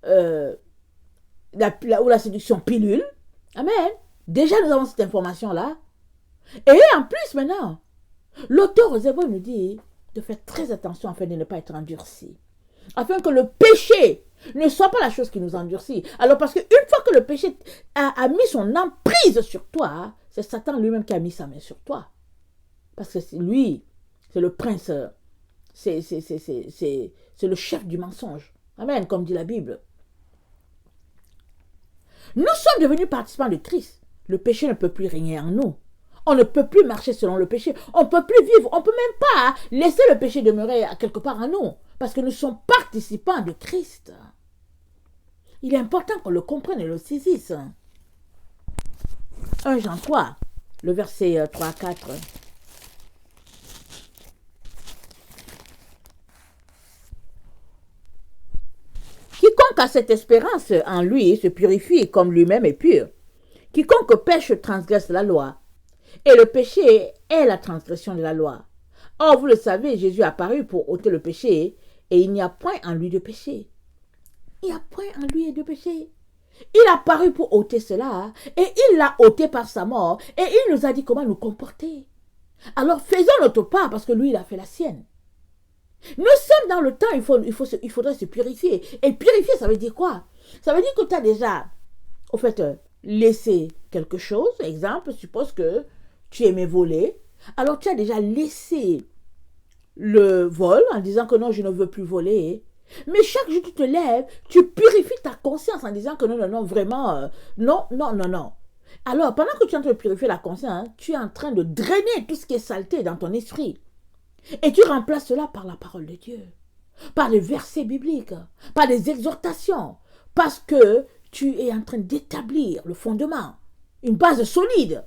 où la séduction pilule. Amen. Déjà, nous avons cette information-là. Et en plus, maintenant, l'auteur aux Hébreux nous dit de faire très attention afin de ne pas être endurci. Afin que le péché ne soit pas la chose qui nous endurcit. Alors, parce qu'une fois que le péché a mis son emprise sur toi, c'est Satan lui-même qui a mis sa main sur toi. Parce que lui, c'est le prince, c'est le chef du mensonge. Amen, comme dit la Bible. Nous sommes devenus participants de Christ. Le péché ne peut plus régner en nous. On ne peut plus marcher selon le péché. On ne peut plus vivre. On ne peut même pas laisser le péché demeurer quelque part en nous. Parce que nous sommes participants de Christ. Il est important qu'on le comprenne et le saisisse. 1 Jean 3, le verset 3 à 4. Quiconque a cette espérance en lui se purifie comme lui-même est pur. Quiconque pêche transgresse la loi. Et le péché est la transgression de la loi. Or, vous le savez, Jésus est apparu pour ôter le péché, et il n'y a point en lui de péché. Il n'y a point en lui de péché. Il est apparu pour ôter cela, et il l'a ôté par sa mort, et il nous a dit comment nous comporter. Alors, faisons notre part, parce que lui, il a fait la sienne. Nous sommes dans le temps, il faudrait se purifier. Et purifier, ça veut dire quoi? Ça veut dire que tu as déjà, au fait, laissé quelque chose. Exemple, suppose que tu aimais voler. Alors, tu as déjà laissé le vol en disant que non, je ne veux plus voler. Mais chaque jour, tu te lèves, tu purifies ta conscience en disant que non, vraiment, non. Alors, pendant que tu es en train de purifier la conscience, tu es en train de drainer tout ce qui est saleté dans ton esprit. Et tu remplaces cela par la parole de Dieu, par les versets bibliques, par les exhortations, parce que tu es en train d'établir le fondement, une base solide.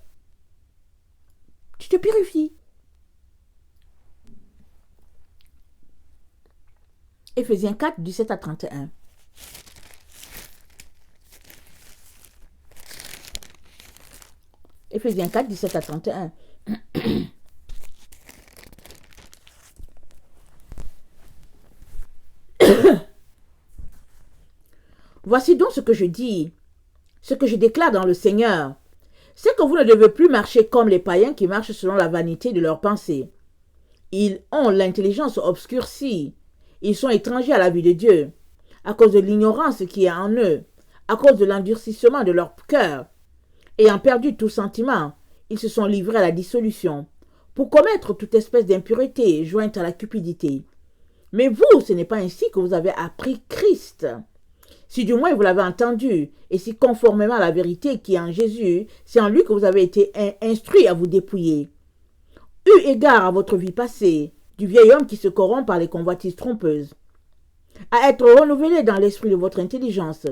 Tu te purifies. Éphésiens 4, 17 à 31. Éphésiens 4, 17 à 31. Voici donc ce que je dis, ce que je déclare dans le Seigneur, c'est que vous ne devez plus marcher comme les païens qui marchent selon la vanité de leurs pensées. Ils ont l'intelligence obscurcie, ils sont étrangers à la vie de Dieu, à cause de l'ignorance qui est en eux, à cause de l'endurcissement de leur cœur. Ayant perdu tout sentiment, ils se sont livrés à la dissolution, pour commettre toute espèce d'impureté jointe à la cupidité. Mais vous, ce n'est pas ainsi que vous avez appris Christ. Si du moins vous l'avez entendu, et si conformément à la vérité qui est en Jésus, c'est en lui que vous avez été instruits à vous dépouiller. Eu égard à votre vie passée, du vieil homme qui se corrompt par les convoitises trompeuses, à être renouvelé dans l'esprit de votre intelligence,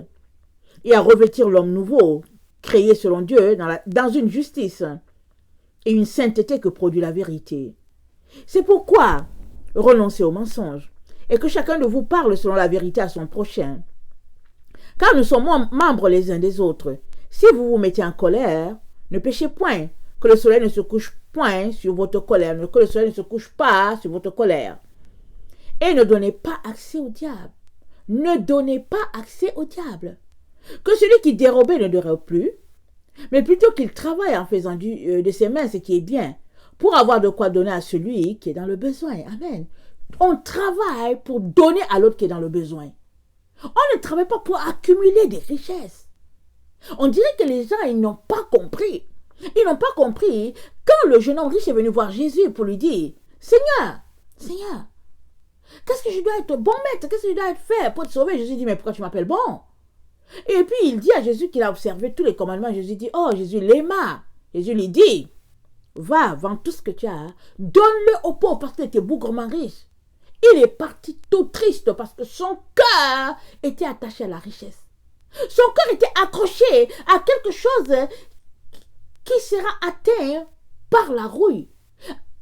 et à revêtir l'homme nouveau, créé selon Dieu dans une justice et une sainteté que produit la vérité. C'est pourquoi renoncez au mensonge, et que chacun de vous parle selon la vérité à son prochain. Car nous sommes membres les uns des autres. Si vous vous mettez en colère, ne péchez point, que le soleil ne se couche point sur votre colère, que le soleil ne se couche pas sur votre colère. Et ne donnez pas accès au diable. Ne donnez pas accès au diable. Que celui qui dérobait ne dérobe plus, mais plutôt qu'il travaille en faisant de ses mains ce qui est bien, pour avoir de quoi donner à celui qui est dans le besoin. Amen. On travaille pour donner à l'autre qui est dans le besoin. On ne travaille pas pour accumuler des richesses. On dirait que les gens, ils n'ont pas compris. Ils n'ont pas compris quand le jeune homme riche est venu voir Jésus pour lui dire, Seigneur, qu'est-ce que je dois être bon maître? Qu'est-ce que je dois être fait pour te sauver? Jésus dit, mais pourquoi tu m'appelles bon? Et puis il dit à Jésus qu'il a observé tous les commandements. Jésus dit, oh, Jésus l'aima. Jésus lui dit, va, vends tout ce que tu as, donne-le aux pauvres parce qu'il était bougrement riche. Il est parti tout triste parce que son cœur était attaché à la richesse. Son cœur était accroché à quelque chose qui sera atteint par la rouille.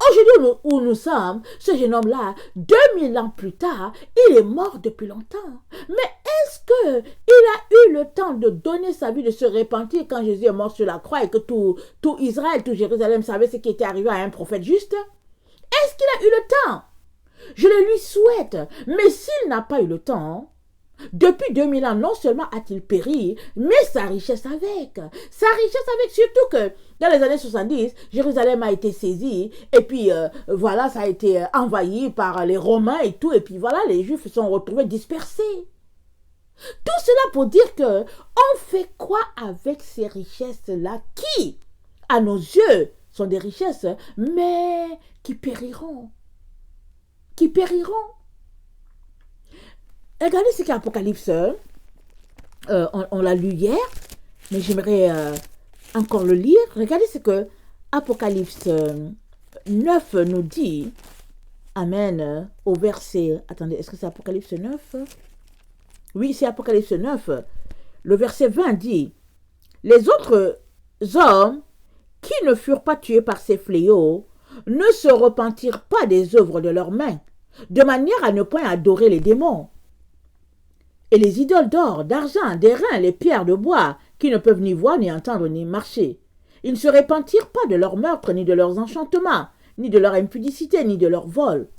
Aujourd'hui où nous sommes, ce jeune homme-là, 2000 ans plus tard, il est mort depuis longtemps. Mais est-ce qu'il a eu le temps de donner sa vie, de se repentir quand Jésus est mort sur la croix et que tout Israël, tout Jérusalem savait ce qui était arrivé à un prophète juste? Est-ce qu'il a eu le temps? Je le lui souhaite. Mais s'il n'a pas eu le temps, depuis 2000 ans, non seulement a-t-il péri, mais sa richesse avec. Sa richesse avec, surtout que dans les années 70, Jérusalem a été saisie, et puis voilà, ça a été envahi par les Romains et tout, et puis voilà, les Juifs se sont retrouvés dispersés. Tout cela pour dire que on fait quoi avec ces richesses-là qui, à nos yeux, sont des richesses, mais qui périront. Qui périront. Regardez ce qu'Apocalypse, on l'a lu hier, mais j'aimerais encore le lire. Regardez ce que Apocalypse 9 nous dit. Amen. Au verset, attendez, est-ce que c'est Apocalypse 9? Oui, c'est Apocalypse 9. Le verset 20 dit, les autres hommes qui ne furent pas tués par ces fléaux ne se repentirent pas des œuvres de leurs mains, de manière à ne point adorer les démons. Et les idoles d'or, d'argent, d'airain, les pierres de bois, qui ne peuvent ni voir, ni entendre, ni marcher. Ils ne se repentirent pas de leurs meurtres, ni de leurs enchantements, ni de leur impudicité, ni de leur vol.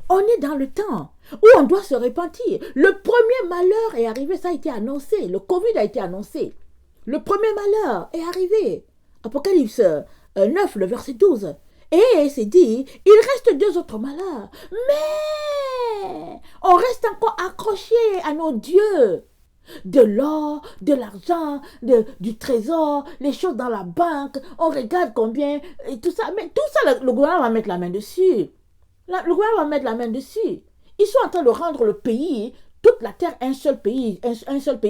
On est dans le temps où on doit se repentir. Le premier malheur est arrivé, ça a été annoncé. Le Covid a été annoncé. Le premier malheur est arrivé. Apocalypse 9, le verset 12. Et c'est dit, il reste 2 autres malheurs. Mais on reste encore accroché à nos dieux. De l'or, de l'argent, du trésor, les choses dans la banque. On regarde combien, et tout ça. Mais tout ça, le gouvernement va mettre la main dessus. Le gouvernement va mettre la main dessus. Ils sont en train de rendre le pays, toute la terre, un seul pays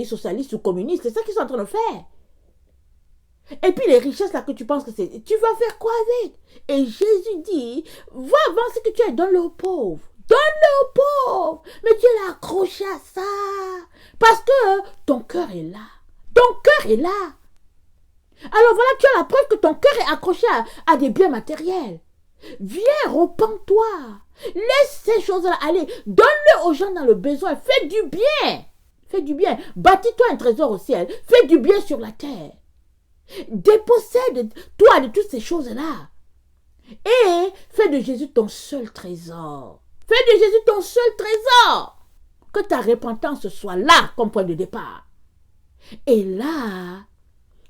socialiste ou communiste. C'est ça qu'ils sont en train de faire. Et puis les richesses là que tu penses que c'est, tu vas faire quoi avec? Et Jésus dit, va vendre ce que tu as, donne-le aux pauvres. Donne-le aux pauvres. Mais tu es là accroché à ça. Parce que ton cœur est là. Ton cœur est là. Alors voilà, tu as la preuve que ton cœur est accroché à des biens matériels. Viens, repens-toi. Laisse ces choses-là aller. Donne-le aux gens dans le besoin. Fais du bien. Fais du bien. Bâtis-toi un trésor au ciel. Fais du bien sur la terre. Dépossède-toi de toutes ces choses-là. Et fais de Jésus ton seul trésor. Fais de Jésus ton seul trésor. Que ta repentance soit là comme point de départ. Et là,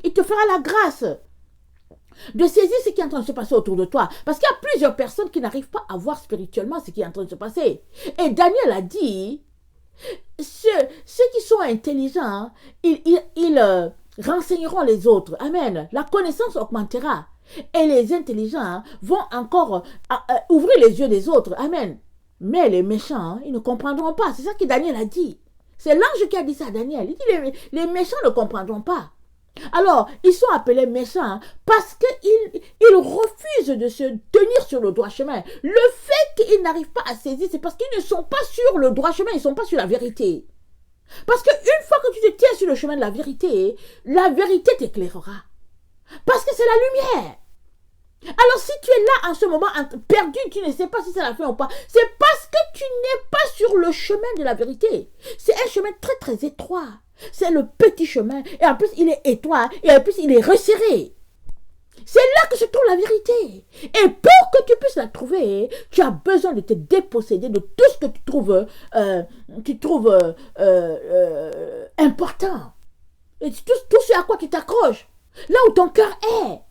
il te fera la grâce de saisir ce qui est en train de se passer autour de toi. Parce qu'il y a plusieurs personnes qui n'arrivent pas à voir spirituellement ce qui est en train de se passer. Et Daniel a dit, ceux qui sont intelligents, ils renseigneront les autres. Amen. La connaissance augmentera. Et les intelligents vont encore ouvrir les yeux des autres. Amen. Mais les méchants, ils ne comprendront pas. C'est ça que Daniel a dit. C'est l'ange qui a dit ça à Daniel. Il dit les méchants ne comprendront pas. Alors, ils sont appelés méchants parce qu'ils refusent de se tenir sur le droit chemin. Le fait qu'ils n'arrivent pas à saisir, c'est parce qu'ils ne sont pas sur le droit chemin, ils ne sont pas sur la vérité. Parce qu'une fois que tu te tiens sur le chemin de la vérité t'éclairera. Parce que c'est la lumière. Alors si tu es là en ce moment perdu, tu ne sais pas si c'est la fin ou pas, c'est parce que tu n'es pas sur le chemin de la vérité. C'est un chemin très très étroit. C'est le petit chemin. Et en plus il est étroit. Et en plus il est resserré. C'est là que se trouve la vérité. Et pour que tu puisses la trouver, tu as besoin de te déposséder de tout ce que tu trouves important. Et tout ce à quoi tu t'accroches. Là où ton cœur est.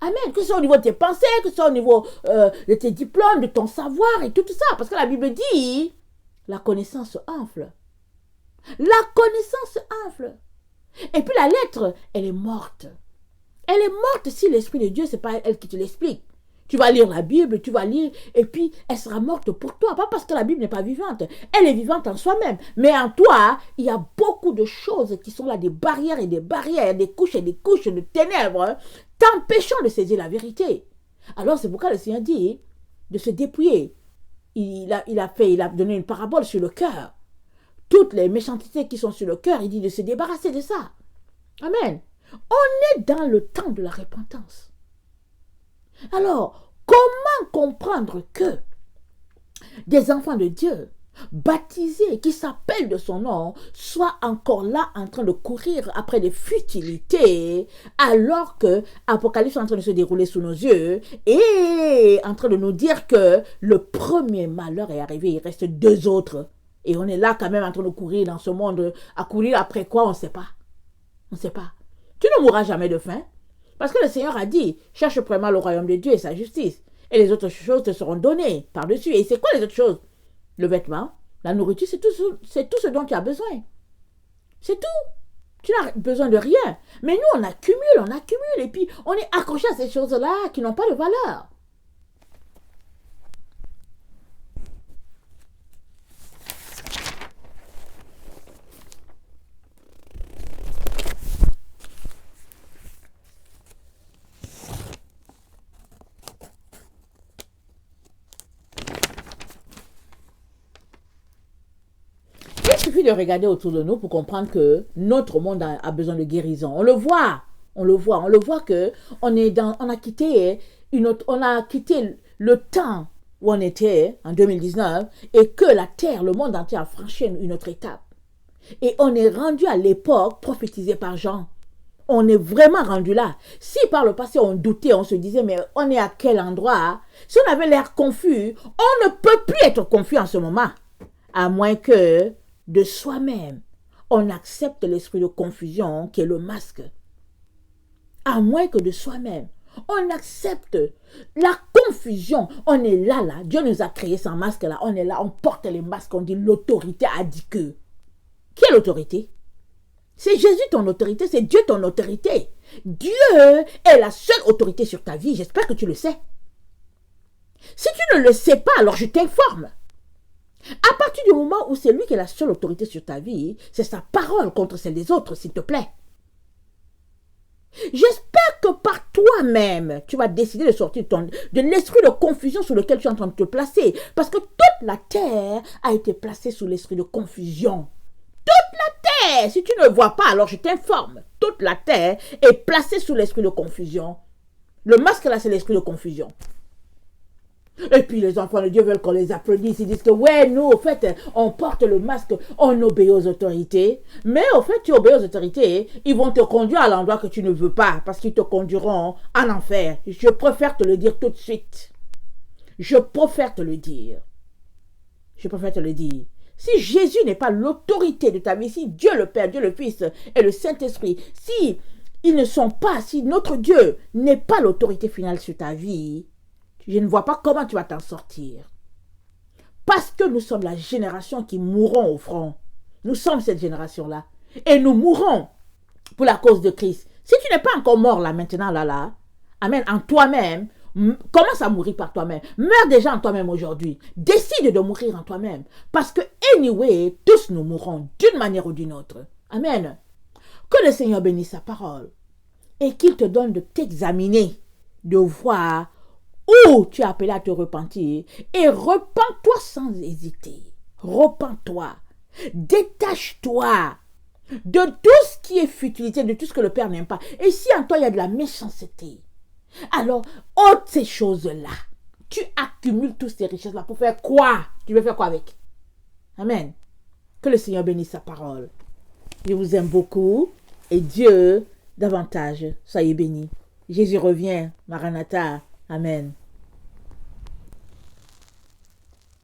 Amen. Que ce soit au niveau de tes pensées, que ce soit au niveau de tes diplômes, de ton savoir et tout ça. Parce que la Bible dit, la connaissance enfle. La connaissance enfle. Et puis la lettre, elle est morte. Elle est morte si l'Esprit de Dieu, ce n'est pas elle qui te l'explique. Tu vas lire la Bible, tu vas lire, et puis elle sera morte pour toi. Pas parce que la Bible n'est pas vivante. Elle est vivante en soi-même. Mais en toi, il y a beaucoup de choses qui sont là, des barrières et des barrières, des couches et des couches de ténèbres, hein, t'empêchant de saisir la vérité. Alors c'est pourquoi le Seigneur dit de se dépouiller. Il a donné une parabole sur le cœur. Toutes les méchancetés qui sont sur le cœur, il dit de se débarrasser de ça. Amen. On est dans le temps de la repentance. Alors, comment comprendre que des enfants de Dieu, baptisés, qui s'appellent de son nom, soient encore là en train de courir après des futilités, alors que Apocalypse est en train de se dérouler sous nos yeux et en train de nous dire que le premier malheur est arrivé, il reste deux autres. Et on est là quand même en train de courir dans ce monde. À courir après quoi, on ne sait pas. On ne sait pas. Tu ne mourras jamais de faim. Parce que le Seigneur a dit, cherche premièrement le royaume de Dieu et sa justice. Et les autres choses te seront données par-dessus. Et c'est quoi les autres choses? Le vêtement, la nourriture, c'est tout ce dont tu as besoin. C'est tout. Tu n'as besoin de rien. Mais nous, on accumule. Et puis, on est accroché à ces choses-là qui n'ont pas de valeur. Il suffit de regarder autour de nous pour comprendre que notre monde a besoin de guérison. On le voit que on a quitté le temps où on était en 2019 et que la terre, le monde entier a franchi une autre étape. Et on est rendu à l'époque prophétisée par Jean. On est vraiment rendu là. Si par le passé on doutait, on se disait mais on est à quel endroit? Si on avait l'air confus, on ne peut plus être confus en ce moment. À moins que de soi-même, on accepte l'esprit de confusion qui est le masque. À moins que de soi-même, on accepte la confusion. On est là. Dieu nous a créé sans masque là. On est là, on porte les masques, on dit l'autorité a dit que. Qui est l'autorité? C'est Jésus ton autorité, c'est Dieu ton autorité. Dieu est la seule autorité sur ta vie. J'espère que tu le sais. Si tu ne le sais pas, alors je t'informe. À partir du moment où c'est lui qui est la seule autorité sur ta vie, c'est sa parole contre celle des autres, s'il te plaît. J'espère que par toi-même, tu vas décider de sortir de l'esprit de confusion sur lequel tu es en train de te placer. Parce que toute la terre a été placée sous l'esprit de confusion. Toute la terre, si tu ne le vois pas, alors je t'informe. Toute la terre est placée sous l'esprit de confusion. Le masque là, c'est l'esprit de confusion. Et puis les enfants de Dieu veulent qu'on les applaudisse. Ils disent que ouais, nous, au fait, on porte le masque, on obéit aux autorités. Mais au fait, tu obéis aux autorités, ils vont te conduire à l'endroit que tu ne veux pas, parce qu'ils te conduiront en enfer. Je préfère te le dire tout de suite. Je préfère te le dire. Si Jésus n'est pas l'autorité de ta vie, si Dieu le Père, Dieu le Fils et le Saint-Esprit, si notre Dieu n'est pas l'autorité finale sur ta vie, je ne vois pas comment tu vas t'en sortir. Parce que nous sommes la génération qui mourront au front. Nous sommes cette génération-là. Et nous mourrons pour la cause de Christ. Si tu n'es pas encore mort là, maintenant, là, amen, en toi-même, commence à mourir par toi-même. Meurs déjà en toi-même aujourd'hui. Décide de mourir en toi-même. Parce que, anyway, tous nous mourrons d'une manière ou d'une autre. Amen. Que le Seigneur bénisse sa parole. Et qu'il te donne de t'examiner, de voir où tu es appelé à te repentir. Et repens-toi sans hésiter. Repens-toi. Détache-toi de tout ce qui est futilité, de tout ce que le Père n'aime pas. Et si en toi il y a de la méchanceté, alors ôte ces choses-là. Tu accumules toutes ces richesses-là pour faire quoi? Tu veux faire quoi avec? Amen. Que le Seigneur bénisse sa parole. Je vous aime beaucoup et Dieu davantage. Soyez bénis. Jésus revient. Maranatha. Amen.